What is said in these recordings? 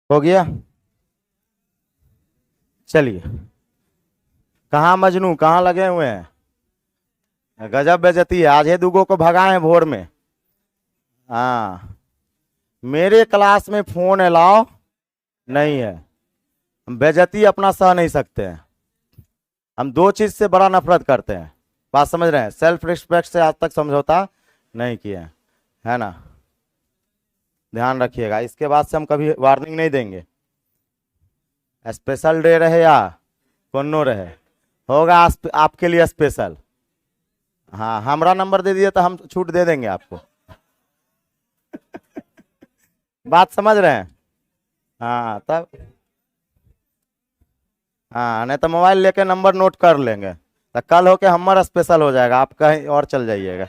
हो गया। चलिए, कहाँ मजनू, कहाँ लगे हुए हैं? गजब बेइज्जती है, आज हे दुगो को भगाए हैं भोर में। हाँ, मेरे क्लास में फोन अलाउ नहीं है। हम बेइज्जती अपना सह नहीं सकते हैं। हम दो चीज से बड़ा नफरत करते हैं, बात समझ रहे हैं? सेल्फ रिस्पेक्ट से आज तक समझौता नहीं किए हैं, है ना? ध्यान रखिएगा, इसके बाद से हम कभी वार्निंग नहीं देंगे। स्पेशल डे रहे या कोनो रहे, होगा आपके लिए स्पेशल। हाँ, हमारा नंबर दे दिए तो हम छूट दे देंगे आपको। बात समझ रहे हैं? हाँ तब, हाँ नहीं तो मोबाइल लेके नंबर नोट कर लेंगे, तो कल होके हमारा स्पेशल हो जाएगा, आप कहीं और चल जाइएगा।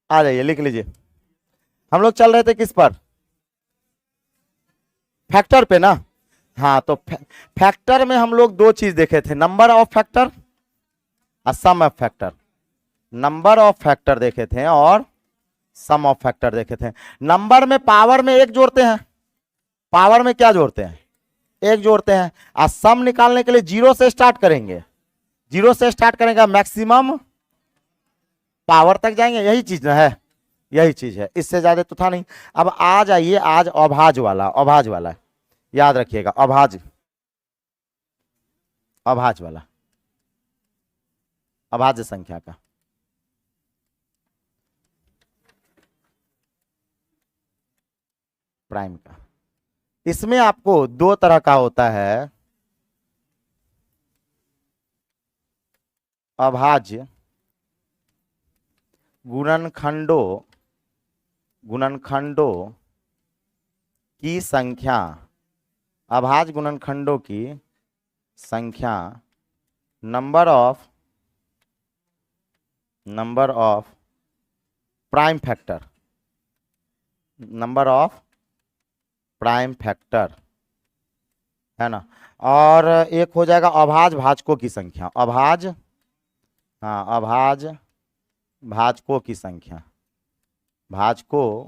आ जाइए, लिख लीजिए। हम लोग चल रहे थे किस पर? फैक्टर पे ना। हाँ तो फैक्टर में हम लोग दो चीज देखे थे, नंबर ऑफ फैक्टर और sum of factor. Number of factor देखे थे और सम ऑफ फैक्टर देखे थे। नंबर में पावर में एक जोड़ते हैं, पावर में क्या जोड़ते हैं? एक जोड़ते हैं। और सम निकालने के लिए जीरो से स्टार्ट करेंगे, जीरो से स्टार्ट करेंगे, मैक्सिमम पावर तक जाएंगे। यही चीज ना है, यही चीज है, इससे ज्यादा तो था नहीं। अब आ जाइए, आज अभाज्य वाला, अभाज्य वाला याद रखिएगा, अभाज्य, अभाज्य वाला, अभाज्य संख्या का। प्राइम का, इसमें आपको दो तरह का होता है, अभाज्य गुणनखंडों, गुणनखंडों की संख्या, अभाज्य गुणनखंडों की संख्या, number of prime factor, number of prime factor, है ना? और एक हो जाएगा अभाज्य भाजकों की संख्या, अभाज्य, हाँ अभाज्य भाजकों की संख्या, भाजकों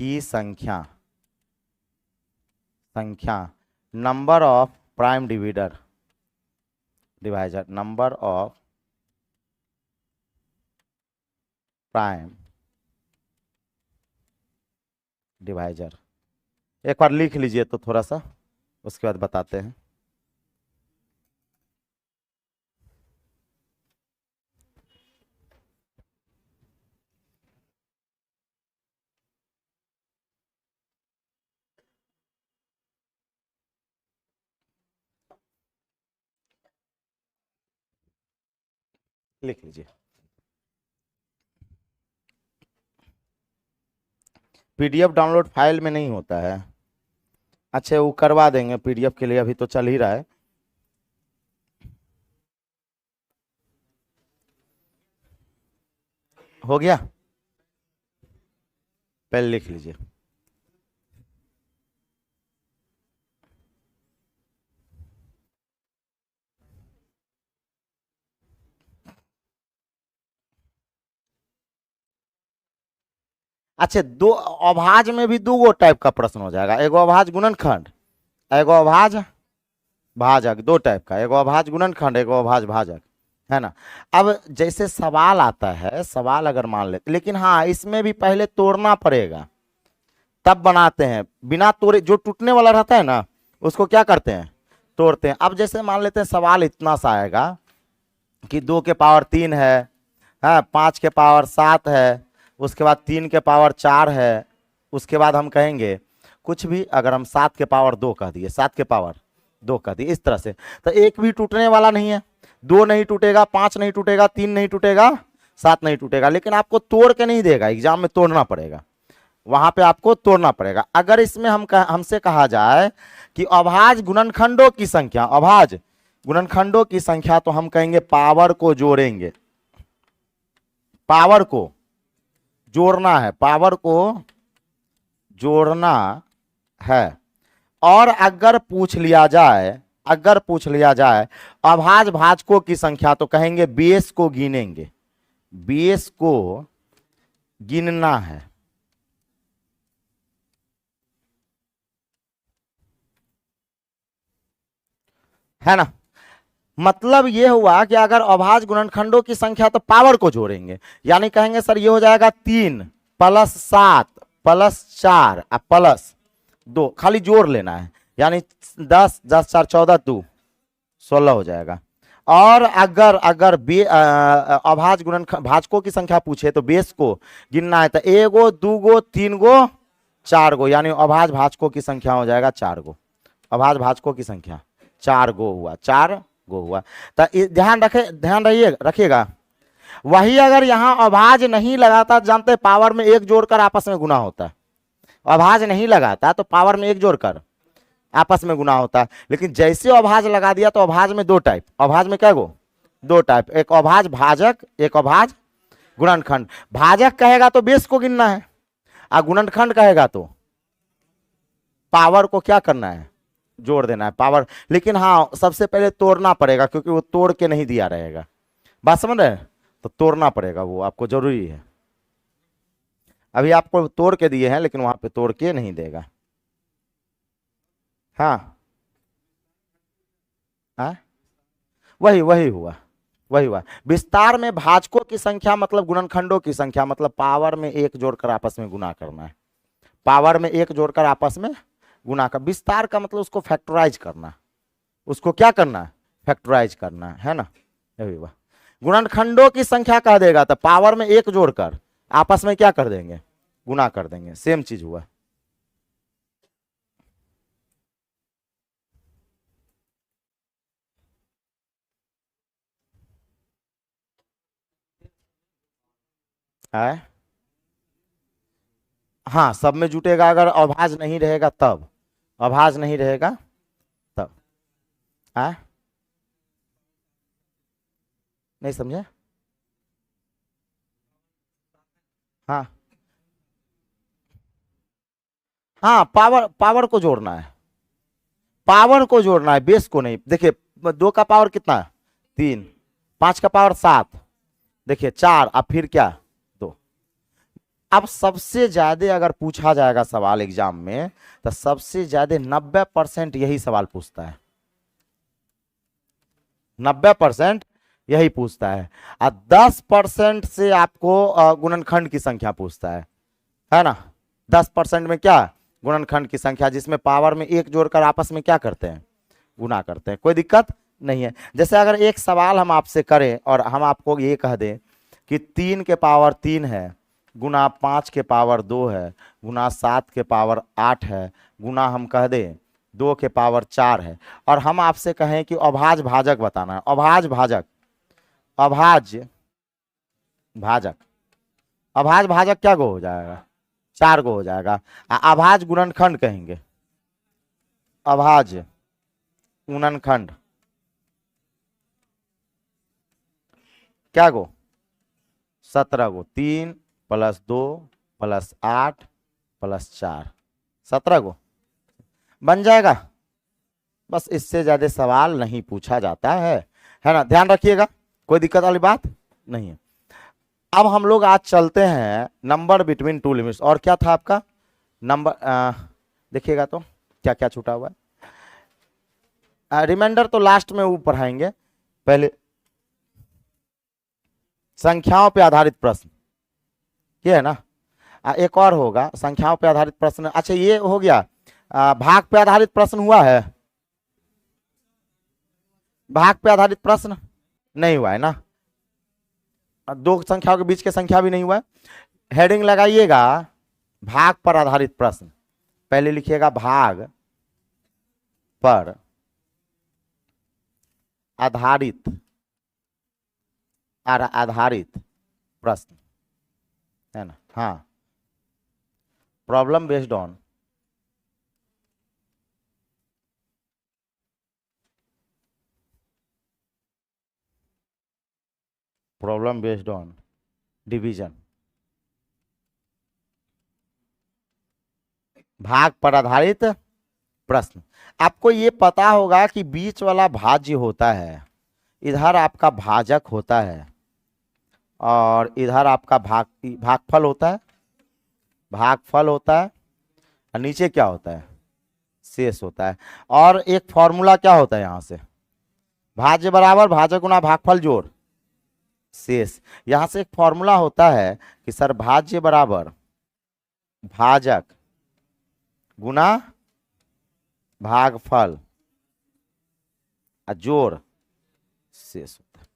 की संख्या, संख्या, number of prime divider, divisor, number of prime divisor. एक बार लिख लीजिए तो थोड़ा सा, उसके बाद बताते हैं। लिख लीजिए, पीडीएफ डाउनलोड फाइल में नहीं होता है। अच्छा, वो करवा देंगे पीडीएफ के लिए, अभी तो चल ही रहा है। हो गया, पहले लिख लीजिए। अच्छा, दो अभाज्य में भी दो टाइप का प्रश्न हो जाएगा, एगो अभाज्य गुणनखंड, एगो अभाज्य भाजक, दो टाइप का, एगो अभाज्य गुणनखंड, एगो अभाज्य भाजक, है ना? अब जैसे सवाल आता है, सवाल अगर मान लेते, लेकिन हाँ इसमें भी पहले तोड़ना पड़ेगा, तब बनाते हैं। बिना तोड़े जो टूटने वाला रहता है ना, उसको क्या करते हैं? तोड़ते हैं। अब जैसे मान लेते हैं सवाल इतना सा आएगा कि 2 के पावर 3 है, हाँ 5 के पावर 7 है, उसके बाद 3 के पावर 4 है, उसके बाद हम कहेंगे कुछ भी, अगर हम 7 के पावर 2 कह दिए, 7 के पावर 2 कह दिए, इस तरह से, तो एक भी टूटने वाला नहीं है। 2 नहीं टूटेगा, 5 नहीं टूटेगा, 3 नहीं टूटेगा, 7 नहीं टूटेगा, लेकिन आपको तोड़ के नहीं देगा, एग्जाम में तोड़ना पड़ेगा, वहां पे आपको तोड़ना पड़ेगा। अगर इसमें हमसे कहा जाए कि अभाज्य गुणनखंडों की संख्या, अभाज्य गुणनखंडों की संख्या, तो हम कहेंगे पावर को जोड़ेंगे, पावर को जोड़ना है, पावर को जोड़ना है। और अगर पूछ लिया जाए, अगर पूछ लिया जाए अभाज्य भाजकों की संख्या, तो कहेंगे बेस को गिनेंगे, बेस को गिनना है, है ना। मतलब ये हुआ कि अगर अभाज्य गुणनखंडों की संख्या तो पावर को जोड़ेंगे, यानी कहेंगे सर ये हो जाएगा 3 + 7 + 4 प्लस 2, खाली जोड़ लेना है, यानी 10 10 4 14 2 16 हो जाएगा। और अगर अगर अभाज्य गुणनखंड भाजकों की संख्या पूछे तो बेस को गिनना है, तो 1 गो 2 गो 3 गो 4 गो, यानी अभाज्य भाजकों की संख्या हो जाएगा 4 गो। अभाज्य भाजकों की संख्या 4 गो हुआ, 4 गो हुआ। तो ध्यान रखिएगा। वही अगर यहां अभाज्य नहीं लगाता, जानते पावर में 1 जोड़कर आपस में गुना होता है। अभाज्य नहीं लगाता तो पावर में 1 जोड़कर आपस में गुना होता है, लेकिन जैसे अभाज्य लगा दिया तो अभाज्य में 2 टाइप। अभाज्य में क्या गो? 2 टाइप, एक अभाज्य भाजक, एक अभाज्य गुणनखंड। भाजक कहेगा तो बेस को गिनना है, और गुणनखंड कहेगा तो पावर को क्या करना है? जोड़ देना है पावर। लेकिन हाँ, सबसे पहले तोड़ना पड़ेगा, क्योंकि वो तोड़ के नहीं दिया रहेगा। बात समझ रहे हैं? तो तोड़ना पड़ेगा, वो आपको जरूरी है। अभी आपको तोड़ के दिए हैं, लेकिन वहां पे तोड़ के नहीं देगा। हाँ हाँ, वही हुआ। विस्तार में भाजकों की संख्या मतलब गुणनखंडों की संख्या, मतलब पावर में 1 जोड़कर आपस में गुना करना है। पावर में 1 जोड़कर आपस में गुना कर। विस्तार का मतलब उसको फैक्टराइज करना, उसको क्या करना है? फैक्टराइज करना है ना। यही हुआ। गुणनखंडों की संख्या कह देगा तो पावर में 1 जोड़कर आपस में क्या कर देंगे? गुना कर देंगे। सेम चीज हुआ। है? हाँ, सब में जुटेगा, अगर अभाज्य नहीं रहेगा तब। अभाज्य नहीं रहेगा तब। है? नहीं समझे? हाँ हाँ, पावर को जोड़ना है, पावर को जोड़ना है, बेस को नहीं। देखिए 2 का पावर कितना? 3, 5 का पावर 7, देखिए 4, अब फिर क्या? 2। अब सबसे ज्यादा अगर पूछा जाएगा सवाल एग्जाम में, तो सबसे ज्यादा 90% यही सवाल पूछता है। 90% यही पूछता है। और 10% से आपको गुणनखंड की संख्या पूछता है ना। 10% में क्या? गुणनखंड की संख्या, जिसमें पावर में 1 जोड़कर आपस में क्या करते हैं? गुना करते हैं। कोई दिक्कत नहीं है। जैसे अगर एक सवाल हम आपसे करें और हम आपको ये कह दें कि 3 के पावर 3 है, गुना 5 के पावर 2 है, गुना 7 के पावर 8 है, गुना हम कह दें 2 के पावर 4 है, और हम आपसे कहें कि अभाज्य भाजक बताना है। अभाज्य भाजक, अभाज्य भाजक, अभाज्य भाजक क्या गो हो जाएगा? 4 गो हो जाएगा। अभाज्य गुणनखंड कहेंगे, अभाज्य गुणनखंड क्या गो? 17 गो। 3 + 2 + 8 + 4, 17 गो बन जाएगा। बस इससे ज्यादा सवाल नहीं पूछा जाता है ना। ध्यान रखिएगा, कोई दिक्कत वाली बात नहीं है। अब हम लोग आज चलते हैं नंबर बिटवीन 2 लिमिट्स। और क्या था आपका नंबर? देखिएगा तो क्या क्या छूटा हुआ है। रिमाइंडर तो लास्ट में वो पढ़ाएंगे, पहले संख्याओं पे आधारित प्रश्न, ये है ना। एक और होगा संख्याओं पे आधारित प्रश्न। अच्छा, ये हो गया। भाग पे आधारित प्रश्न हुआ है? भाग पे आधारित प्रश्न नहीं हुआ है ना। 2 संख्याओं के बीच के संख्या भी नहीं हुआ है। हेडिंग लगाइएगा भाग पर आधारित प्रश्न। पहले लिखिएगा भाग पर आधारित आधारित प्रश्न, है ना। हाँ, प्रॉब्लम बेस्ड ऑन डिवीजन। भाग पर आधारित प्रश्न। आपको ये पता होगा कि बीच वाला भाज्य होता है, इधर आपका भाजक होता है, और इधर आपका भागफल होता है, भागफल होता है, और नीचे क्या होता है? शेष होता है। और एक फॉर्मूला क्या होता है यहां से? भाज्य बराबर भाजक गुना भागफल जोड़ शेष। यहां से एक फॉर्मूला होता है कि सर भाज्य बराबर भाजक गुना भागफल जोड़ शेष होता है।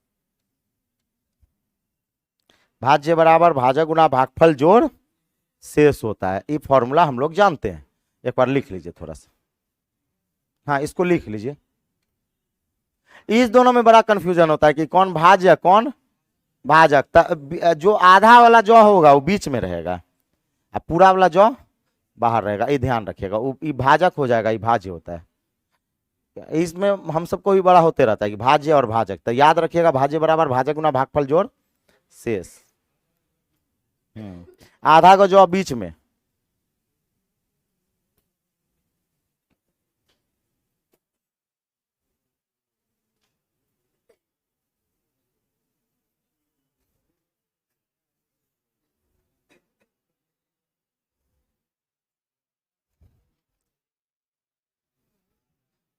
भाज्य बराबर भाजक गुना भागफल जोड़ शेष होता है। ये फॉर्मूला हम लोग जानते हैं, एक बार लिख लीजिए थोड़ा सा। हाँ, इसको लिख लीजिए। इस दोनों में बड़ा कंफ्यूजन होता है कि कौन भाज्य कौन भाजक। जो आधा वाला जौ होगा वो बीच में रहेगा और पूरा वाला जौ बाहर रहेगा, ये ध्यान रखिएगा। ये भाजक हो जाएगा, ये भाज्य होता है। इसमें हम सबको भी बड़ा होते रहता है कि भाज्य और भाजक, तो याद रखिएगा भाज्य बराबर भाजक गुना भागफल जोड़ शेष। आधा का जौ बीच में,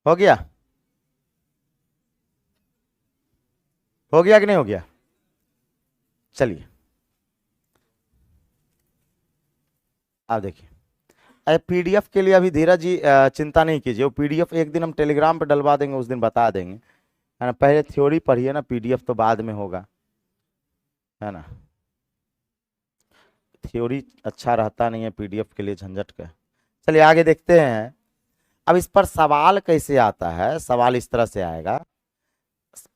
हो गया? हो गया कि नहीं हो गया? चलिए अब देखिए, पीडीएफ के लिए अभी धीरज जी चिंता नहीं कीजिए। वो पीडीएफ एक दिन हम टेलीग्राम पे डलवा देंगे, उस दिन बता देंगे, है ना। पहले थ्योरी पढ़िए ना, पीडीएफ तो बाद में होगा, है ना। थ्योरी अच्छा रहता नहीं है पीडीएफ के लिए, झंझट का। चलिए आगे देखते हैं। अब इस पर सवाल कैसे आता है? सवाल इस तरह से आएगा।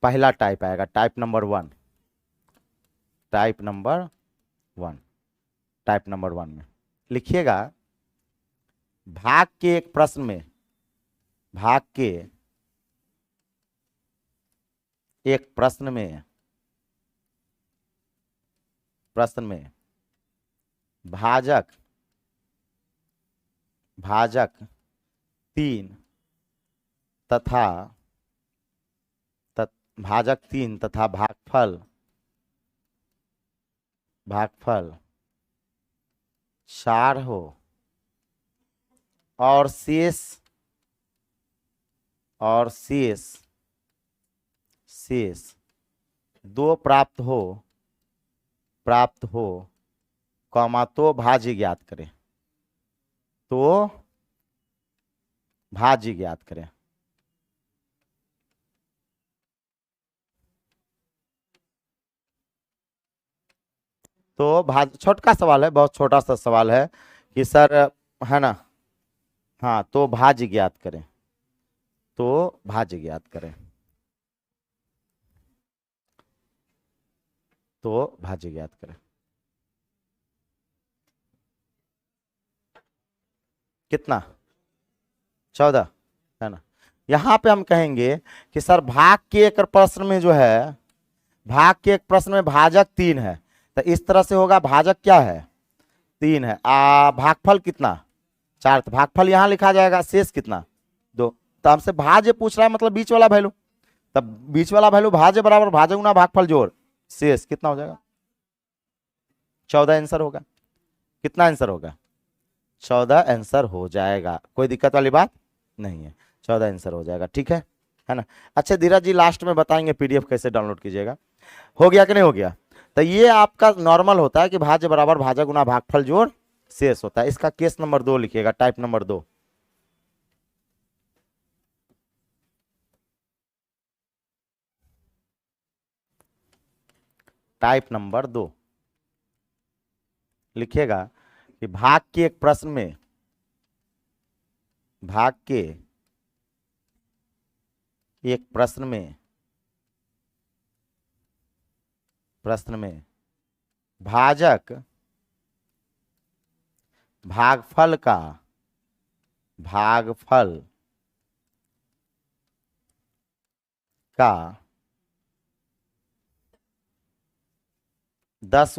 पहला टाइप आएगा, type number 1। Type number 1, type number 1 में लिखिएगा, भाग के एक प्रश्न में, भाग के एक प्रश्न में, प्रश्न में भाजक भाजक 3 तथा भाजक 3 तथा भागफल भागफल 4 हो और शेष शेष 2 प्राप्त हो कॉमा, तो भाज्य ज्ञात करें। तो भाज्य ज्ञात करें। तो छोटा सवाल है, बहुत छोटा सा सवाल है कि सर, है ना। हाँ, तो भाज्य ज्ञात करें, तो भाज्य ज्ञात करें, तो भाज्य ज्ञात करें। कितना? 14, है ना। यहां पे हम कहेंगे कि सर भाग के एक प्रश्न में जो है, भाग के एक प्रश्न में भाजक 3 है, तो इस तरह से होगा, भाजक क्या है? 3 है। भागफल कितना? 4। तो भागफल यहां लिखा जाएगा, शेष कितना? 2। तो हमसे भाज्य पूछ रहा है, मतलब बीच वाला वैल्यू, तब बीच वाला वैल्यू भाज्य बराबर भाजक गुना भागफल जोड़ शेष कितना हो जाएगा? 14 आंसर होगा। कितना आंसर होगा? 14 आंसर हो जाएगा। कोई दिक्कत वाली बात नहीं है, 14 आंसर हो जाएगा, ठीक है ना। अच्छा धीरज जी लास्ट में बताएंगे पीडीएफ कैसे डाउनलोड कीजिएगा। हो गया कि नहीं हो गया? तो ये आपका नॉर्मल होता है कि भाज्य बराबर भाजक गुना भागफल जोड़ शेष होता है। इसका केस नंबर 2 लिखिएगा, टाइप नंबर 2। टाइप नंबर 2 लिखिएगा कि भाग के एक प्रश्न में, भाग के एक प्रश्न में भाजक भागफल का 10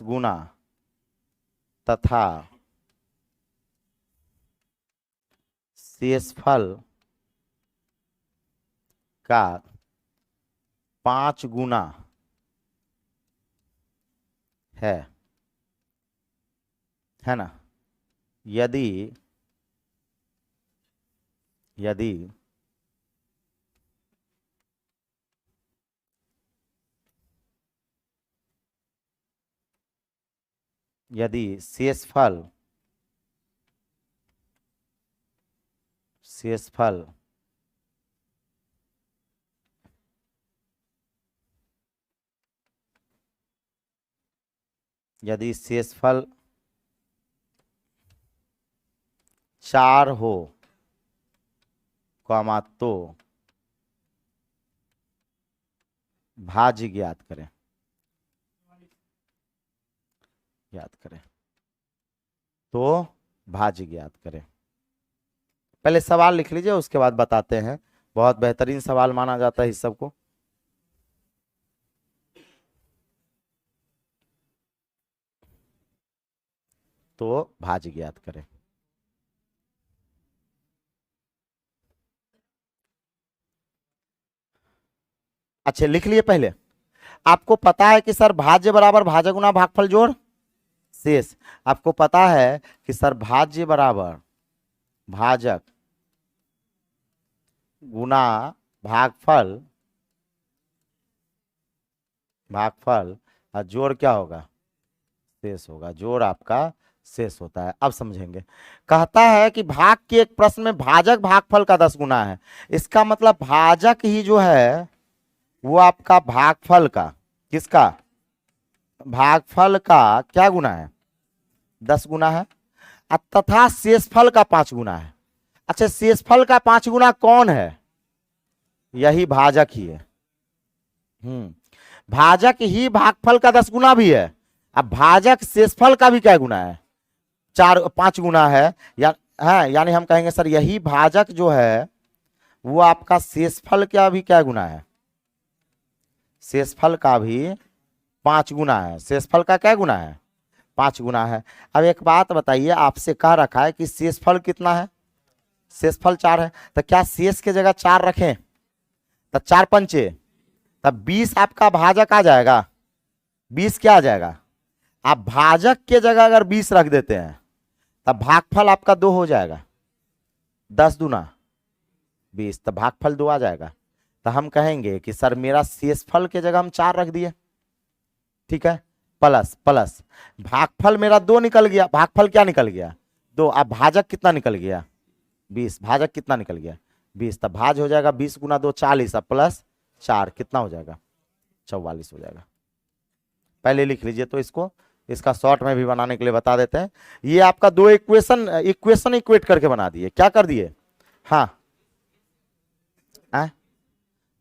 गुना तथा शेषफल का 5 गुना है ना। यदि यदि शेषफल शेषफल यदि शेषफल 4 हो कॉमा तो भाज्य ज्ञात करें। तो भाज्य ज्ञात करें। पहले सवाल लिख लीजिए, उसके बाद बताते हैं। बहुत बेहतरीन सवाल माना जाता है इस सब को। तो भाज्य ज्ञात करें। अच्छा लिख लिए पहले। आपको पता है कि सर भाज्य बराबर भाजक गुना भागफल जोड़ शेष। आपको पता है कि सर भाज्य बराबर भाजक गुना भागफल और जोड़ क्या होगा? शेष होगा। जोड़ आपका शेष होता है। अब समझेंगे। कहता है कि भाग के एक प्रश्न में भाजक भागफल का 10 गुना है। इसका मतलब भाजक ही जो है वो आपका भागफल का, किसका? भागफल का क्या गुना है? 10 गुना है। तथा शेषफल का 5 गुना है। अच्छा शेषफल का 5 गुना कौन है? यही भाजक ही है। भाजक ही भागफल का 10 गुना भी है। अब भाजक शेषफल का भी क्या गुना है? 5 गुना है। यानी हम कहेंगे सर यही भाजक जो है वो आपका शेषफल का भी क्या गुना है? शेषफल का भी 5 गुना है। शेषफल का क्या गुना है? 5 गुना है। अब एक बात बताइए, आपसे कह रखा है कि शेषफल कितना है? शेषफल 4 है। तो क्या शेष के जगह 4 रखें? तो 4 पंचे, तब 20 आपका भाजक आ जाएगा। 20 क्या आ जाएगा? आप भाजक के जगह अगर 20 रख देते हैं तब भागफल आपका 2 हो जाएगा। 10 दूना 20, तब भागफल 2 आ जाएगा। तो हम कहेंगे कि सर मेरा शेषफल के जगह हम 4 रख दिए, ठीक है, प्लस प्लस भागफल मेरा 2 निकल गया। भागफल क्या निकल गया? 2। अब भाजक कितना निकल गया? 20। भाजक कितना निकल गया? 20। तब भाज हो जाएगा 20 गुना 2 40, अब प्लस 4 कितना हो जाएगा? 44 हो जाएगा। पहले लिख लीजिए। तो इसका शॉर्ट में भी बनाने के लिए बता देते हैं। ये आपका 2 इक्वेशन इक्वेट करके बना दिए। क्या कर दिए? हाँ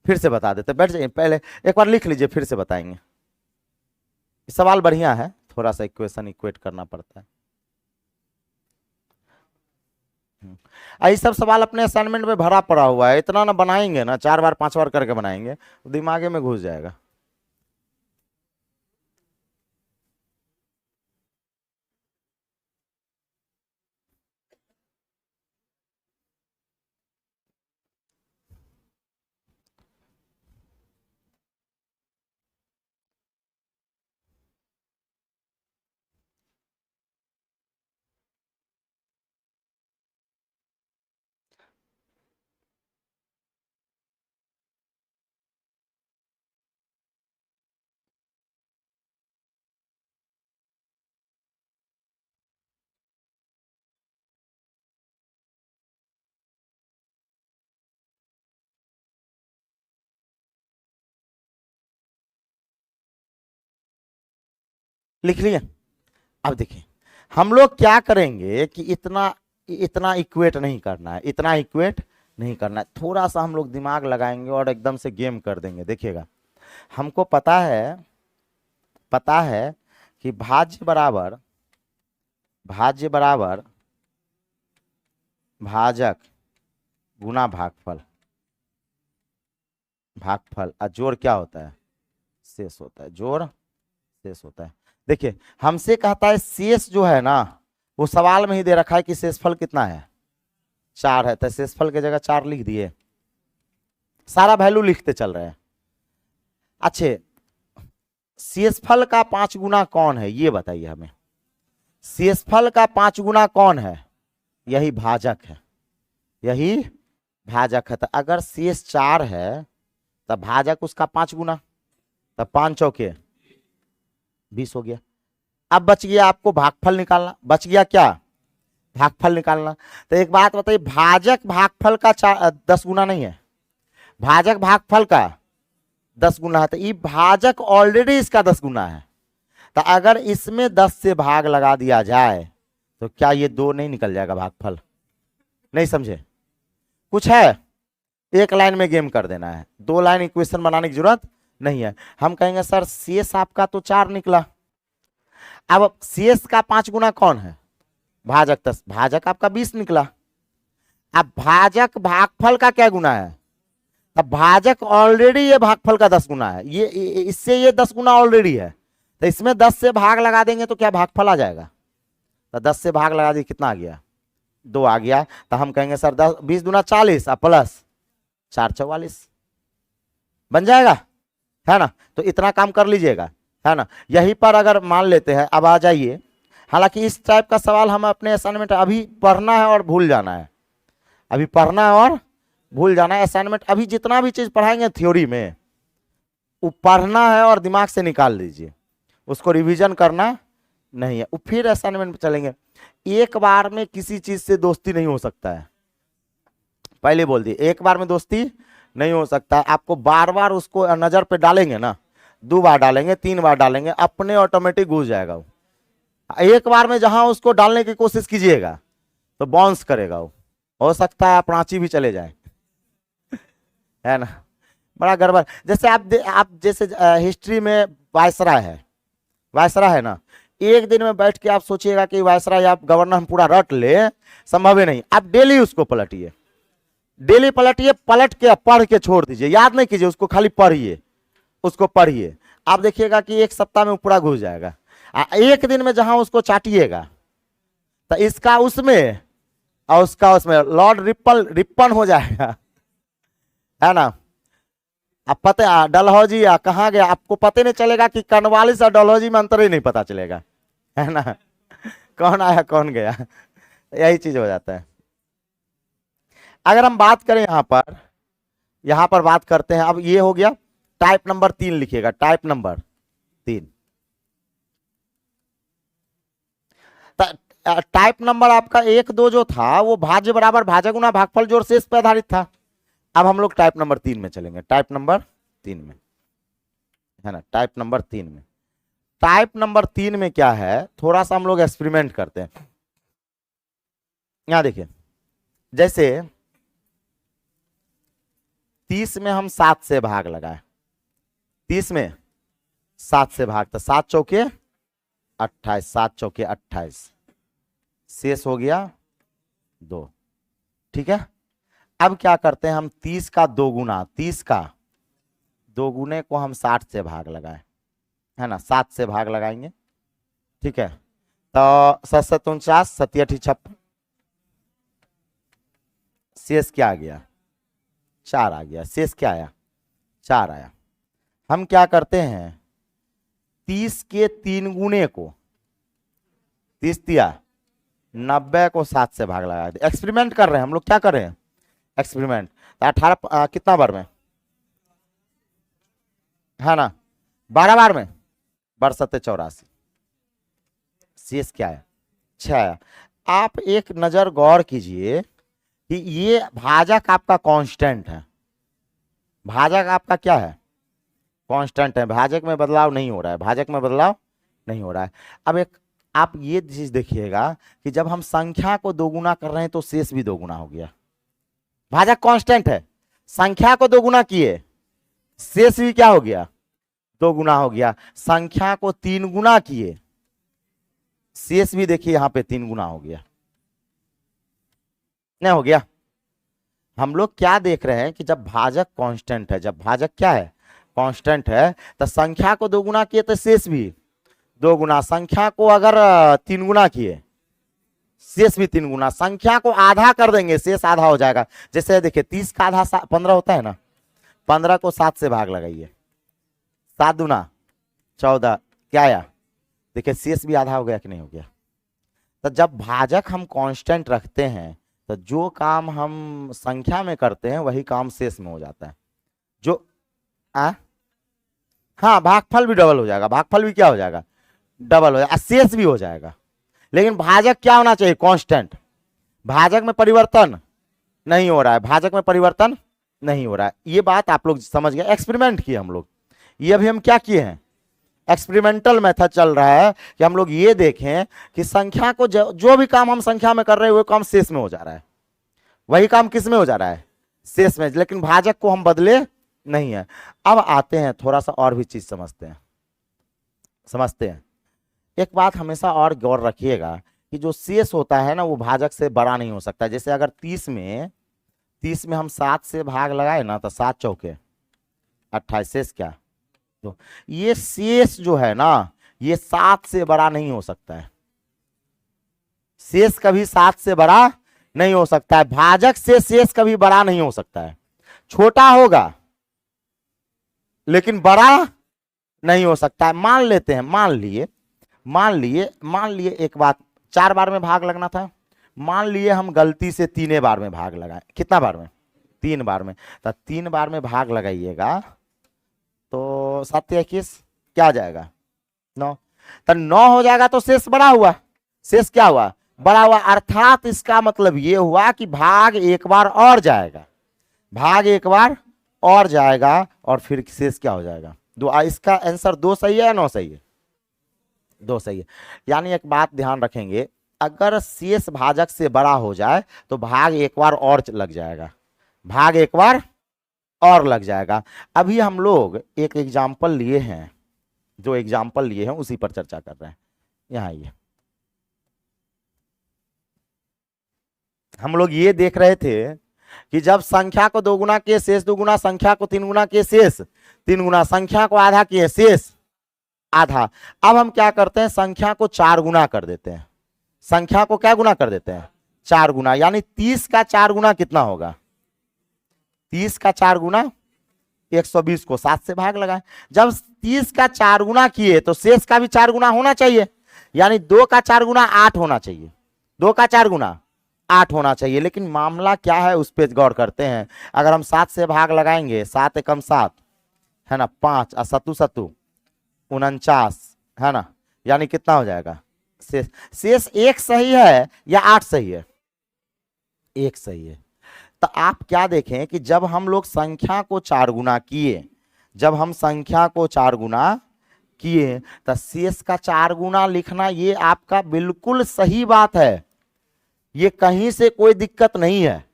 फिर से बता देते, बैठ जाइए। पहले एक बार लिख लीजिए, फिर से बताएंगे। सवाल बढ़िया है, थोड़ा सा इक्वेशन इक्वेट करना पड़ता है। ये सब सवाल अपने असाइनमेंट में भरा पड़ा हुआ है। इतना ना बनाएंगे ना, 4 बार 5 बार करके बनाएंगे, दिमागे में घुस जाएगा। लिख लिए। अब देखिए हम लोग क्या करेंगे कि इतना इक्वेट नहीं करना है, इतना इक्वेट नहीं करना है। थोड़ा सा हम लोग दिमाग लगाएंगे और एकदम से गेम कर देंगे। देखिएगा, हमको पता है कि भाज्य बराबर भाजक गुना भागफल और जोड़ क्या होता है? शेष होता है। जोड़ शेष होता है। देखिए हमसे कहता है शेष जो है ना, वो सवाल में ही दे रखा है कि शेषफल कितना है? 4 है। तो शेषफल की जगह 4 लिख दिए, सारा वैल्यू लिखते चल रहे हैं। अच्छे शेषफल का 5 गुना कौन है ये बताइए हमें। शेषफल का 5 गुना कौन है? यही भाजक है। यही भाजक है। तो अगर शेष 4 है तब भाजक उसका 5 गुना, तब 5 चौके 20 हो गया। अब बच गया आपको भागफल निकालना, बच गया क्या, भागफल निकालना। तो एक बात बताइए, भाजक भागफल का 10 गुना नहीं है, भाजक भागफल का 10 गुना है, तो ये भाजक ऑलरेडी इसका 10 गुना है। तो अगर इसमें 10 से भाग लगा दिया जाए तो क्या ये 2 नहीं निकल जाएगा भागफल? नहीं समझे? कुछ है, एक लाइन में गेम कर देना है, 2 लाइन इक्वेशन बनाने की जरूरत नहीं है। हम कहेंगे सर शेष आपका तो 4 निकला, अब शेष का 5 गुना कौन है, भाजक 10, भाजक आपका 20 निकला। अब भाजक भागफल का क्या गुना है, अब भाजक ऑलरेडी ये भागफल का 10 गुना है, ये इससे ये 10 गुना ऑलरेडी है, तो इसमें 10 से भाग लगा देंगे तो क्या भागफल आ जाएगा? तो 10 से भाग लगा दी, कितना आ गया, 2 आ गया। तो हम कहेंगे सर 10 20 दूना 40 और प्लस 4 44 बन जाएगा, है ना। तो इतना काम कर लीजिएगा, है ना। यहीं पर अगर मान लेते हैं, अब आ जाइए, हालांकि इस टाइप का सवाल हम अपने असाइनमेंट अभी पढ़ना है और भूल जाना है, अभी पढ़ना है और भूल जाना है। असाइनमेंट अभी जितना भी चीज पढ़ाएंगे थ्योरी में, वो पढ़ना है और दिमाग से निकाल दीजिए, उसको रिवीजन करना नहीं है। वो फिर असाइनमेंट पे चलेंगे। एक बार में किसी चीज से दोस्ती नहीं हो सकता है, पहले बोल दिए, एक बार में दोस्ती नहीं हो सकता है। आपको बार बार उसको नजर पे डालेंगे ना, 2 बार डालेंगे, 3 बार डालेंगे, अपने ऑटोमेटिक घुस जाएगा वो। एक बार में जहां उसको डालने की कोशिश कीजिएगा तो बाउंस करेगा वो, हो सकता है आप रांची भी चले जाए, है ना, बड़ा गड़बड़। जैसे आप जैसे हिस्ट्री में वायसराय है, वायसराय है ना, एक दिन में बैठ के आप सोचिएगा कि वायसराय आप गवर्नर हम पूरा रट ले, संभव ही नहीं। आप डेली उसको पलटिए, डेली पलटिए, पलट के पढ़ के छोड़ दीजिए, याद नहीं कीजिए उसको, खाली पढ़िए, उसको पढ़िए, आप देखिएगा कि 1 सप्ताह में पूरा घुस जाएगा। एक दिन में जहां उसको चाटिएगा तो इसका उसमें और उसका उसमें लॉर्ड रिप्पन हो जाएगा, है ना। अब पता डलहौजी कहाँ गया, आपको पता नहीं चलेगा कि कर्नवालिस और डलहौजी में अंतर ही नहीं पता चलेगा, है ना, कौन आया कौन गया, यही चीज हो जाता है। अगर हम बात करें यहां पर बात करते हैं, अब ये हो गया टाइप नंबर 3 लिखिएगा, टाइप नंबर 3। टाइप नंबर आपका 1 2 जो था वो भाज्य बराबर भाजक गुना भागफल जोड़ शेष पर आधारित था। अब हम लोग टाइप नंबर 3 में चलेंगे, टाइप नंबर 3 में, है ना, टाइप नंबर 3 में। टाइप नंबर 3 में क्या है, थोड़ा सा हम लोग एक्सपेरिमेंट करते हैं। यहां देखिए, जैसे 30 में हम 7 से भाग लगाए, 30 में 7 से भाग, तो 7 चौके 28, 7 चौके 28, शेष हो गया 2, ठीक है। अब क्या करते हैं हम, 30 का 2 गुना, 30 का 2 गुने को हम 60 से भाग लगाए, है ना, 7 से भाग लगाएंगे, ठीक है। तो 7 7 49, 7 8 56, शेष क्या आ गया, 4 आ गया, शेष क्या आया, 4 आया। हम क्या करते हैं, 30 के 3 गुने को, 30 दिया 90 को 7 से भाग लगा दे। एक्सपेरिमेंट कर रहे हैं हम लोग, क्या कर रहे हैं, एक्सपेरिमेंट। तो 18 कितना बार में, है ना, 12 बार में, 12 7 84, शेष क्या है, 6 आया। आप एक नजर गौर कीजिए कि ये भाजक आपका कांस्टेंट है, भाजक आपका क्या है, कांस्टेंट है, भाजक में बदलाव नहीं हो रहा है, भाजक में बदलाव नहीं हो रहा है। अब एक आप ये चीज देखिएगा कि जब हम संख्या को 2 गुना कर रहे हैं तो शेष भी 2 गुना हो गया, भाजक कांस्टेंट है, संख्या को 2 गुना किए, शेष भी क्या हो गया, 2 गुना हो गया। संख्या को 3 गुना किए, शेष भी देखिए यहां पे 3 गुना हो गया, नहीं हो गया। हम लोग क्या देख रहे हैं कि जब भाजक कांस्टेंट है, जब भाजक क्या है, कांस्टेंट है, तो संख्या को 2 गुना किए तो शेष भी 2 गुना, संख्या को अगर 3 गुना किए शेष भी 3 गुना, संख्या को आधा कर देंगे शेष आधा हो जाएगा। जैसे देखिए 30 का आधा 15 होता है ना, 15 को 7 से भाग लगाइए, 7 दूना 14, क्या आया, देखिए शेष भी आधा हो गया कि नहीं हो गया। तो जब भाजक हम कांस्टेंट रखते हैं तो जो काम हम संख्या में करते हैं वही काम शेष में हो जाता है। हाँ भागफल भी डबल हो जाएगा, भागफल भी क्या हो जाएगा, डबल हो जाएगा, शेष भी हो जाएगा। लेकिन भाजक क्या होना चाहिए? कांस्टेंट। भाजक में परिवर्तन नहीं हो रहा है, भाजक में परिवर्तन नहीं हो रहा है। ये बात आप लोग समझ गए। एक्सपेरिमेंट किए हम लोग, ये अभी हम क्या किए हैं, एक्सपेरिमेंटल मेथड चल रहा है कि हम लोग ये देखें कि संख्या को जो भी काम हम संख्या में कर रहे हैं वो काम शेष में हो जा रहा है, वही काम किस में हो जा रहा है? शेष में। लेकिन भाजक को हम बदले नहीं है। अब आते हैं थोड़ा सा और भी चीज समझते हैं। एक बात हमेशा और गौर रखिएगा कि जो शेष होता है ना वो भाजक से बड़ा नहीं हो सकता। जैसे अगर 30 में हम 7 से भाग लगाए ना तो 7 चौके 28, शेष क्या? तो ये शेष जो है ना ये 7 से बड़ा नहीं हो सकता है। शेष कभी 7 से बड़ा नहीं हो सकता है। भाजक से शेष कभी बड़ा नहीं हो सकता है। छोटा होगा लेकिन बड़ा नहीं हो सकता है। मान लेते हैं, मान लिए एक बात, 4 बार में भाग लगना था, मान लिए हम गलती से 3 बार में भाग लगाए। कितना बार में? 3 बार में। तो 3 बार में भाग लगाइएगा तो 7 21 क्या आ जाएगा? 9। तो 9 हो जाएगा तो शेष बड़ा हुआ। शेष क्या हुआ? बड़ा हुआ। अर्थात इसका मतलब ये हुआ कि भाग एक बार और जाएगा, भाग एक बार और जाएगा और फिर शेष क्या हो जाएगा? 2। इसका आंसर 2 सही है या 9 सही है? 2 सही है। यानी एक बात ध्यान रखेंगे, अगर शेष भाजक से बड़ा हो जाए तो भाग एक बार और लग जाएगा, भाग एक बार और लग जाएगा। अभी हम लोग एक एग्जाम्पल लिए हैं, जो एग्जाम्पल लिए हैं उसी पर चर्चा कर रहे हैं। यहां ये हम लोग ये देख रहे थे कि जब संख्या को 2 गुना किए शेष 2 गुना, संख्या को 3 गुना किए शेष 3 गुना, संख्या को आधा किए शेष आधा। अब हम क्या करते हैं, संख्या को 4 गुना कर देते हैं। संख्या को क्या गुना कर देते हैं? 4 गुना। यानी 30 का 4 गुना कितना होगा? 30 का 4 गुना 120 को 7 से भाग लगाए। जब 30 का 4 गुना किए तो शेष का भी 4 गुना होना चाहिए, यानी 2 का 4 गुना 8 होना चाहिए। 2 का 4 गुना 8 होना चाहिए। लेकिन मामला क्या है उस पर गौर करते हैं। अगर हम 7 से भाग लगाएंगे, 7 एकम 7 है ना, 5 और सत्तू सत्तू 49 है ना, यानी कितना हो जाएगा? शेष 1 सही है या 8 सही है? 1 सही है। तो आप क्या देखें कि जब हम लोग संख्या को 4 गुना किए, जब हम संख्या को 4 गुना किए तो शेष का 4 गुना लिखना ये आपका बिल्कुल सही बात है, ये कहीं से कोई दिक्कत नहीं है।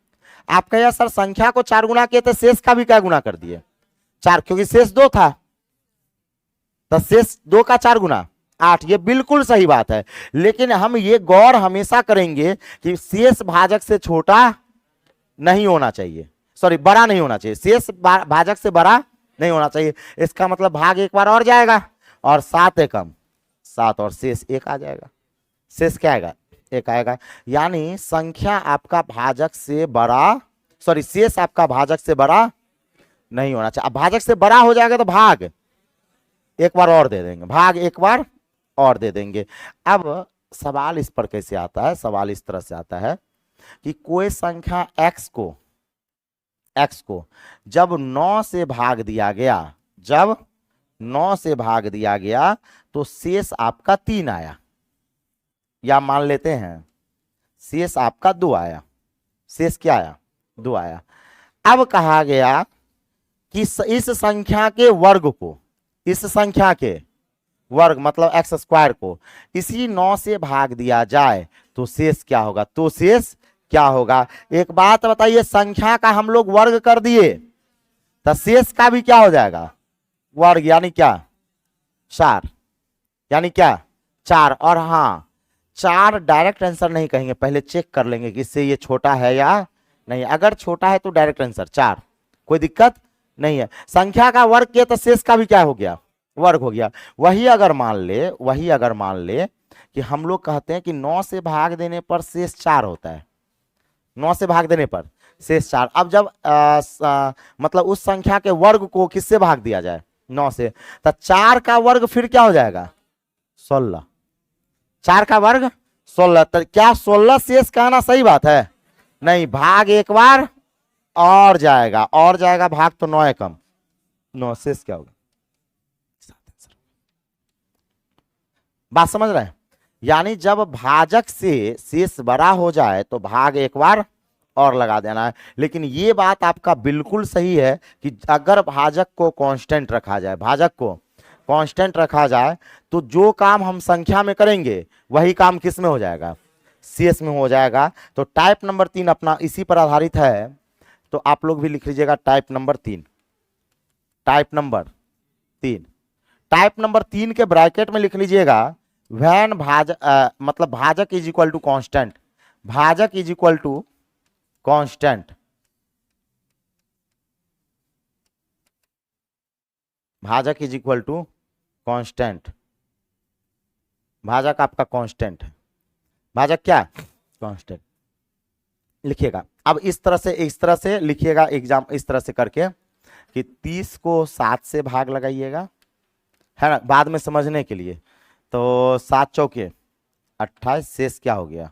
आप कहिए सर संख्या को 4 गुना किए तो शेष का भी क्या गुना कर दिए? 4, क्योंकि शेष 2 था तो शेष 2 का 4 गुना 8, ये बिल्कुल सही बात है। लेकिन हम ये गौर हमेशा करेंगे कि शेष भाजक से छोटा नहीं होना चाहिए, सॉरी बड़ा नहीं होना चाहिए, शेष भाजक से बड़ा नहीं होना चाहिए। इसका मतलब भाग एक बार और जाएगा और 7 एकम 7 और शेष 1 आ जाएगा। शेष क्या आएगा? 1 आएगा। यानी संख्या आपका भाजक से बड़ा, सॉरी शेष आपका भाजक से बड़ा नहीं होना चाहिए। अब भाजक से बड़ा हो जाएगा तो भाग एक बार और दे देंगे, भाग एक बार और दे देंगे। अब सवाल इस पर कैसे आता है? सवाल इस तरह से आता है कि कोई संख्या x को जब 9 से भाग दिया गया, जब 9 से भाग दिया गया तो शेष आपका 3 आया, या मान लेते हैं शेष आपका 2 आया। शेष क्या आया? 2 आया। अब कहा गया कि इस संख्या के वर्ग को, इस संख्या के वर्ग मतलब एक्स स्क्वायर को इसी 9 से भाग दिया जाए तो शेष क्या होगा? तो शेष क्या होगा? एक बात बताइए, संख्या का हम लोग वर्ग कर दिए तो शेष का भी क्या हो जाएगा? वर्ग, यानी क्या? 4, यानी क्या? 4। और हाँ, 4 डायरेक्ट आंसर नहीं कहेंगे, पहले चेक कर लेंगे कि इससे ये छोटा है या नहीं। अगर छोटा है तो डायरेक्ट आंसर 4, कोई दिक्कत नहीं है। संख्या का वर्ग किया तो शेष का भी क्या हो गया? वर्ग हो गया। वही अगर मान ले कि हम लोग कहते हैं कि 9 से भाग देने पर शेष 4 होता है, 9 से भाग देने पर शेष 4। अब जब मतलब उस संख्या के वर्ग को किससे भाग दिया जाए? 9 से, तो 4 का वर्ग फिर क्या हो जाएगा? 16। 4 का वर्ग 16। तो क्या 16 शेष कहना सही बात है? नहीं, भाग एक बार और जाएगा, और जाएगा, भाग तो 9 एकम 9, शेष क्या होगा? बात समझ रहे हैं? यानी जब भाजक से शेष बड़ा हो जाए तो भाग एक बार और लगा देना है। लेकिन ये बात आपका बिल्कुल सही है कि अगर भाजक को कांस्टेंट रखा जाए, भाजक को कांस्टेंट रखा जाए, तो जो काम हम संख्या में करेंगे वही काम किस में हो जाएगा? शेष में हो जाएगा। तो टाइप नंबर 3 अपना इसी पर आधारित है। तो आप लोग भी लिख लीजिएगा type number 3, type number 3। Type number 3 के ब्रैकेट में लिख लीजिएगा व्हेन मतलब भाजक इज इक्वल टू कांस्टेंट, भाजक इज इक्वल टू कांस्टेंट, भाजक इज इक्वल टू कांस्टेंट, भाजक आपका कांस्टेंट है, भाजक क्या? कांस्टेंट लिखिएगा। अब इस तरह से लिखिएगा एग्जाम, इस तरह से करके कि 30 को 7 से भाग लगाइएगा, है ना, बाद में समझने के लिए। तो 7 चौके 28, शेष क्या हो गया?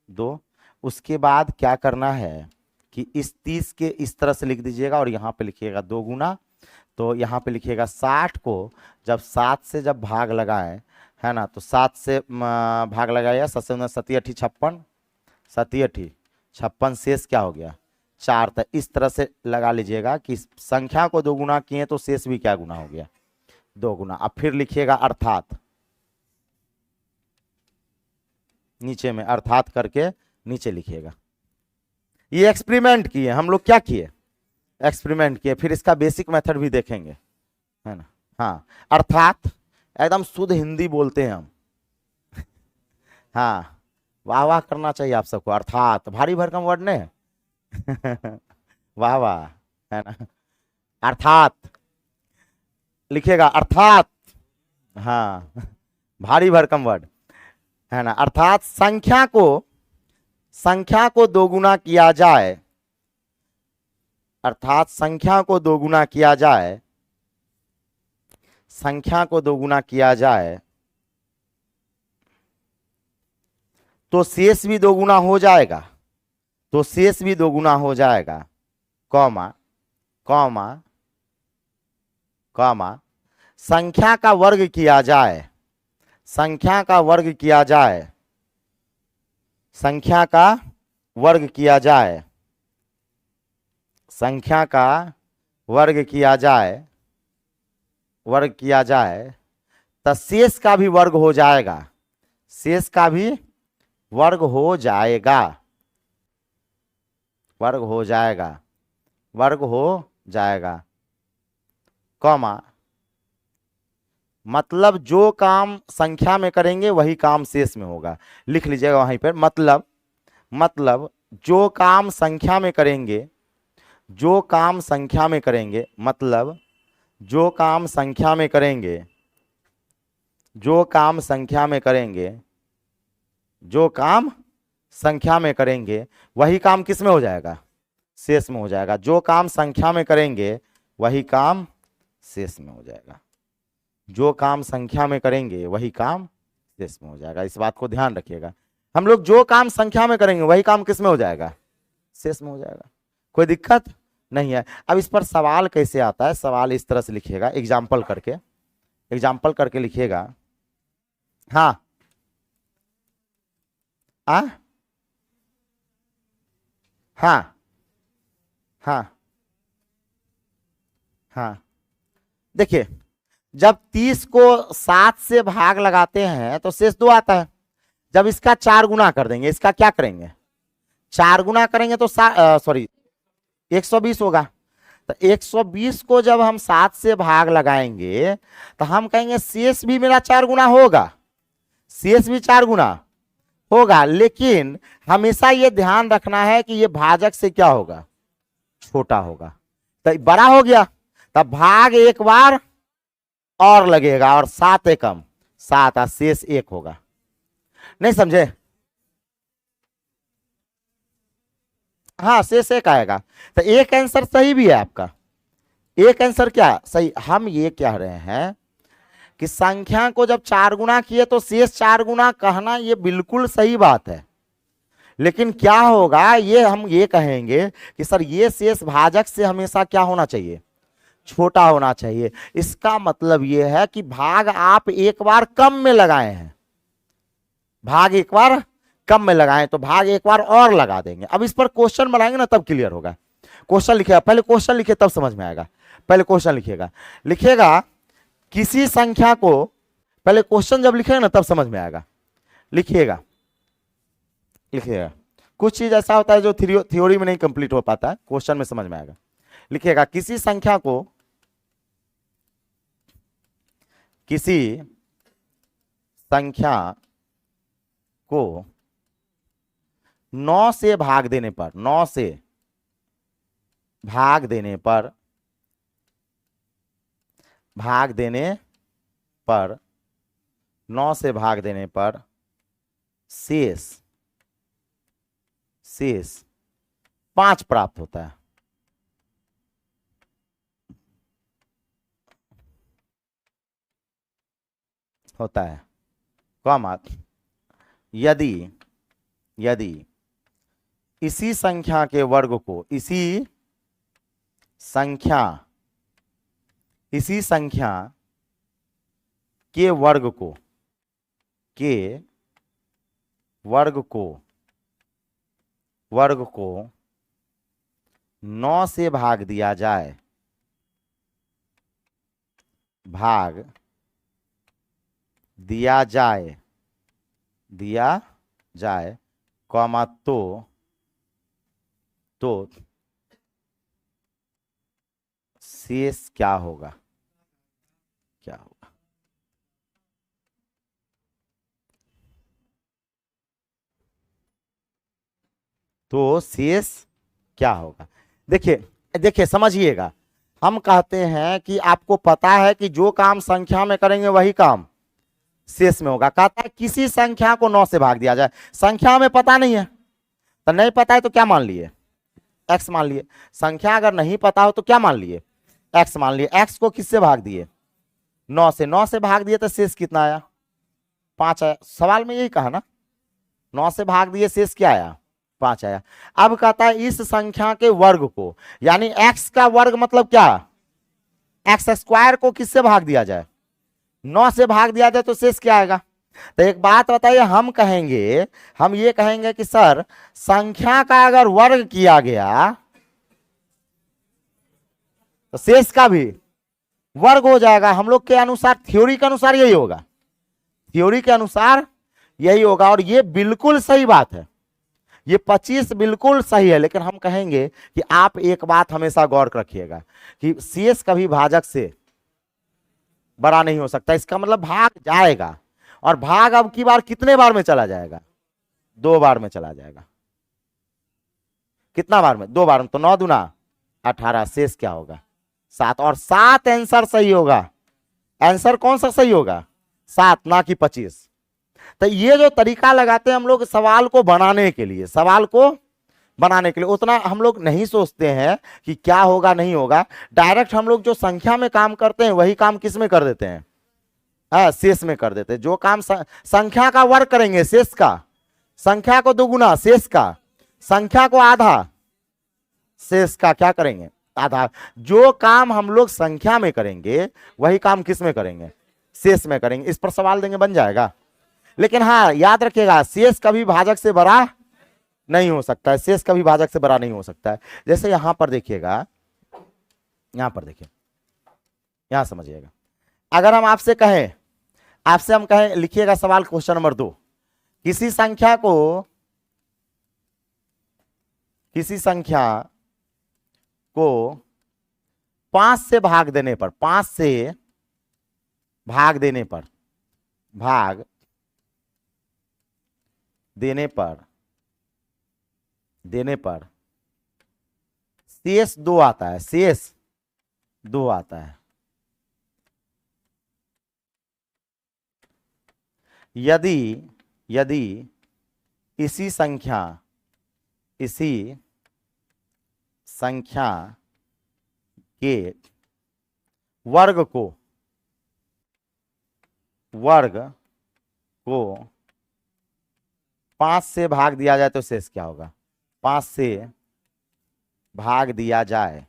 2। उसके बाद क्या करना है कि इस 30 के इस तरह से लिख दीजिएगा और यहाँ पे लिखिएगा 2 गुना। तो यहाँ पे लिखिएगा 60 को जब 7 से जब भाग लगाएं, है ना, तो 7 से भाग लगाइए, 7 सती 56, सती 56, शेष क्या हो गया? 4। तो इस तरह से लगा लीजिएगा कि संख्या को 2 गुना किए तो शेष भी क्या गुना हो गया? 2 गुना। अब फिर लिखिएगा अर्थात, नीचे में अर्थात करके नीचे लिखिएगा। ये एक्सपेरिमेंट किए हम लोग, क्या किए? एक्सपेरिमेंट किए। फिर इसका बेसिक मेथड भी देखेंगे, है ना। हाँ, अर्थात एकदम शुद्ध हिंदी बोलते हैं हम। हाँ, वाह वाह करना चाहिए आप सबको। अर्थात भारी भरकम वर्ड ने वाह वाह, है ना। अर्थात लिखिएगा, अर्थात, हाँ भारी भरकम वर्ड, है ना। अर्थात संख्या को 2 गुना किया जाए, अर्थात संख्या को 2 गुना किया जाए, संख्या को 2 गुना किया जाए तो शेष भी 2 गुना हो जाएगा, तो शेष भी 2 गुना हो जाएगा, कॉमा कॉमा कॉमा संख्या का वर्ग किया जाए, संख्या का वर्ग किया जाए, संख्या का वर्ग किया जाए, संख्या का वर्ग किया जाए, वर्ग किया जाए तो शेष का भी वर्ग हो जाएगा, शेष का भी वर्ग हो जाएगा, वर्ग हो जाएगा, वर्ग हो जाएगा, कॉमा मतलब जो काम संख्या में करेंगे वही काम शेष में होगा। लिख लीजिएगा वहीं पर, मतलब जो काम संख्या में करेंगे, जो काम संख्या में करेंगे, मतलब जो काम संख्या में करेंगे, जो काम संख्या में करेंगे, जो काम संख्या में करेंगे वही काम किस में हो जाएगा? शेष में हो जाएगा। जो काम संख्या में करेंगे वही काम शेष में हो जाएगा, जो काम संख्या में करेंगे वही काम शेष में हो जाएगा। इस बात को ध्यान रखिएगा। हम लोग जो काम संख्या में करेंगे वही काम किस में हो जाएगा? शेष में हो जाएगा। कोई दिक्कत नहीं है। अब इस पर सवाल कैसे आता है? सवाल इस तरह से लिखिएगा, एग्जाम्पल करके लिखिएगा। हाँ हाँ हाँ हाँ, देखिए जब 30 को 7 से भाग लगाते हैं तो शेष 2 आता है। जब इसका 4 गुना कर देंगे, इसका क्या करेंगे? 4 गुना करेंगे तो 120 होगा। तो 120 को जब हम 7 से भाग लगाएंगे तो हम कहेंगे शेष भी मेरा 4 गुना होगा, शेष भी 4 गुना होगा। लेकिन हमेशा ये ध्यान रखना है कि ये भाजक से क्या होगा? छोटा होगा। तो बड़ा हो गया तब भाग एक बार और लगेगा और 7 एकम 7, शेष 1 होगा। नहीं समझे? हाँ, शेष 1 आएगा। तो एक आंसर सही भी है आपका। एक आंसर क्या सही? हम ये कह रहे हैं कि संख्या को जब 4 गुना किए तो शेष 4 गुना कहना ये बिल्कुल सही बात है। लेकिन क्या होगा, ये हम ये कहेंगे कि सर ये शेष भाजक से हमेशा क्या होना चाहिए? छोटा होना चाहिए। इसका मतलब ये है कि भाग आप एक बार कम में लगाए हैं, भाग एक बार कम में लगाएं तो भाग एक बार और लगा देंगे। अब इस पर क्वेश्चन बनाएंगे ना तब क्लियर होगा। क्वेश्चन लिखिएगा, पहले क्वेश्चन लिखिए तब समझ में आएगा। पहले क्वेश्चन लिखिएगा, लिखिएगा किसी संख्या को, पहले क्वेश्चन जब लिखेगा ना तब समझ में आएगा। लिखिएगा, लिखिएगा, कुछ चीज ऐसा होता है जो थ्योरी में नहीं कंप्लीट हो पाता है, क्वेश्चन में समझ में आएगा। लिखिएगा किसी संख्या को, किसी संख्या को 9 से भाग देने पर, 9 से भाग देने पर, भाग देने पर, 9 से भाग देने पर शेष 5 प्राप्त होता है। होता है कॉमा, यदि इसी संख्या के वर्ग को, इसी संख्या के वर्ग को 9 से भाग दिया जाए, दिया जाए कॉमा, तो शेष क्या होगा, तो शेष क्या होगा। देखिए समझिएगा, हम कहते हैं कि आपको पता है कि जो काम संख्या में करेंगे वही काम शेष में होगा। कहता है किसी संख्या को 9 से भाग दिया जाए, संख्या में पता नहीं है, तो नहीं पता है तो क्या मान लिए, x मान लिए। संख्या अगर नहीं पता हो तो क्या मान लिए, x मान लिए। x को किससे भाग दिए, 9 से। 9 से भाग दिए तो शेष कितना आया, 5 आया। सवाल में यही कहा ना, 9 से भाग दिए शेष क्या आया, 5 आया। अब कहता है इस संख्या के वर्ग को, यानी x का वर्ग मतलब क्या, एक्स स्क्वायर को किससे भाग दिया जाए, 9 से भाग दिया जाए तो शेष क्या आएगा। तो एक बात बताइए, हम ये कहेंगे कि सर संख्या का अगर वर्ग किया गया तो शेष का भी वर्ग हो जाएगा। हम लोग के अनुसार, थ्योरी के अनुसार यही होगा, थ्योरी के अनुसार यही होगा। और ये बिल्कुल सही बात है, ये 25 बिल्कुल सही है। लेकिन हम कहेंगे कि आप एक बात हमेशा गौर रखिएगा कि शेष कभी भाजक से बड़ा नहीं हो सकता। इसका मतलब भाग जाएगा, और भाग अब की बार कितने बार में चला जाएगा, 2 बार में चला जाएगा। कितना बार में, 2 बार में। तो 9 दूना 18, शेष क्या होगा 7, और 7 आंसर सही होगा। आंसर कौन सा सही होगा, 7, ना कि 25। तो ये जो तरीका लगाते हैं हम लोग सवाल को बनाने के लिए, उतना हम लोग नहीं सोचते हैं कि क्या होगा नहीं होगा। डायरेक्ट हम लोग जो संख्या में काम करते हैं वही काम किस में कर देते हैं, शेष में कर देते हैं। जो काम संख्या का वर्ग करेंगे शेष का, संख्या को दोगुना शेष का, संख्या को आधा शेष का क्या करेंगे, आधा। जो काम हम लोग संख्या में करेंगे वही काम किस में करेंगे, शेष में करेंगे। इस पर सवाल देंगे बन जाएगा। लेकिन हाँ याद रखिएगा, शेष कभी भाजक से बड़ा नहीं हो सकता है, शेष कभी भाजक से बड़ा नहीं हो सकता है। जैसे यहां पर देखिएगा, यहां पर देखिए, यहां समझिएगा। अगर हम आपसे कहें, लिखिएगा सवाल क्वेश्चन नंबर 2, किसी संख्या को 5 से भाग देने पर, 5 से भाग देने पर शेष 2 आता है, शेष 2 आता है। यदि इसी संख्या के वर्ग को 5 से भाग दिया जाए तो शेष क्या होगा, 5 से भाग दिया जाए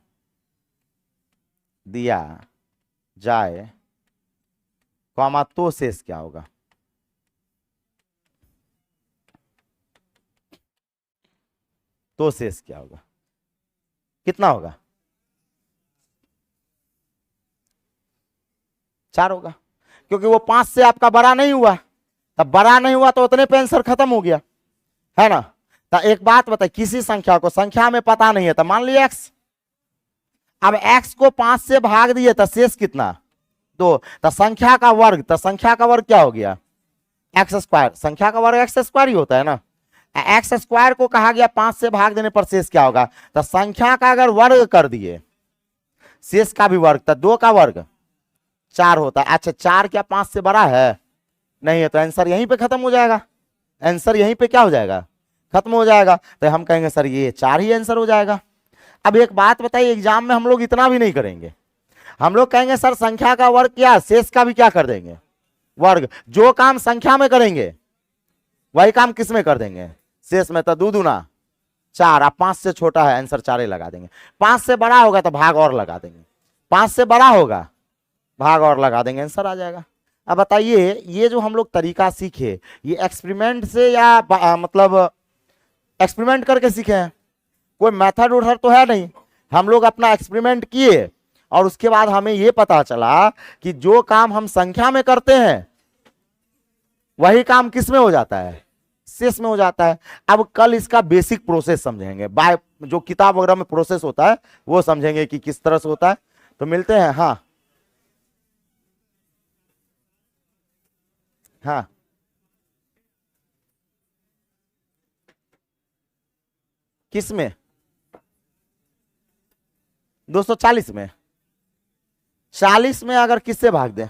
कॉमा, तो शेष क्या होगा। तो शेष क्या होगा, कितना होगा, 4 होगा, क्योंकि वो 5 से आपका बड़ा नहीं हुआ, तब बड़ा नहीं हुआ तो उतने पे आंसर खत्म हो गया, है ना। तो एक बात बताइए, किसी संख्या को संख्या में पता नहीं है, तो मान लिया x, अब x को 5 से भाग दिए तो शेष कितना, 2, तो संख्या का वर्ग, तो संख्या का वर्ग क्या हो गया, एक्स स्क्वायर, संख्या का वर्ग एक्स स्क्वायर ही होता है ना, एक्स स्क्वायर को कहा गया 5 से भाग देने पर शेष क्या होगा, तो संख्या का अगर वर्ग कर दिए, शेष का भी वर्ग, तो 2 का वर्ग 4 होता है। अच्छा 4 क्या 5 से बड़ा है, नहीं है, तो आंसर यहीं पे खत्म हो जाएगा, आंसर यहीं पे क्या हो जाएगा, खत्म हो जाएगा। तो हम कहेंगे सर ये 4 ही आंसर हो जाएगा। अब एक बात बताइए, एग्जाम में हम लोग इतना भी नहीं करेंगे, हम लोग कहेंगे सर संख्या का वर्ग क्या, शेष का भी क्या कर देंगे, वर्ग, जो काम संख्या में करेंगे वही काम किस में कर देंगे, शेष में। तो 2 दूना 4, अब 5 से छोटा है आंसर 4 ही लगा देंगे, 5 से बड़ा होगा तो भाग और लगा देंगे, 5 से बड़ा होगा भाग और लगा देंगे, आंसर आ जाएगा। अब बताइए ये जो हम लोग तरीका सीखे, ये एक्सपेरिमेंट से या मतलब एक्सपेरिमेंट करके सीखे हैं, कोई मेथड उधर तो है नहीं, हम लोग अपना एक्सपेरिमेंट किए और उसके बाद हमें यह पता चला कि जो काम हम संख्या में करते हैं वही काम किस में हो जाता है, शेष में हो जाता है। अब कल इसका बेसिक प्रोसेस समझेंगे, बाय जो किताब वगैरह में प्रोसेस होता है वो समझेंगे कि किस तरह से होता है। तो मिलते हैं। हाँ हाँ, किस में, 240 में, 40 में अगर किससे भाग दें,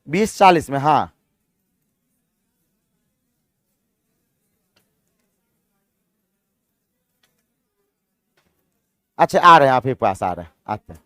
20 40 में, हाँ अच्छा आ रहे हैं, आप ही पास आ रहे हैं, आते हैं।